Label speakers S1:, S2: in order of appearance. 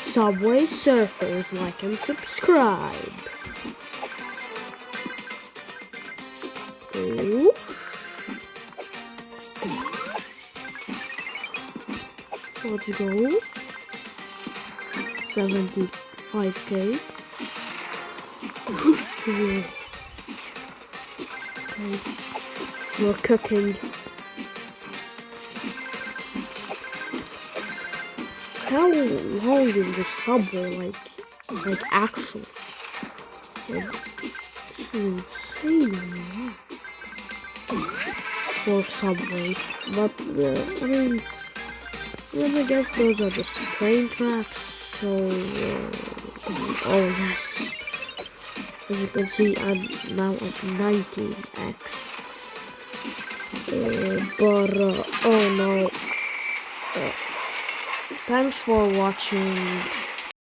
S1: Subway Surfers, like and subscribe. Oh. Let's go. 75k. Okay. We're cooking. How long is the subway? Like actually? It's insane for subway. But I guess those are just train tracks. So, oh yes. As you can see, I'm now at 19x. Oh no. Thanks for watching.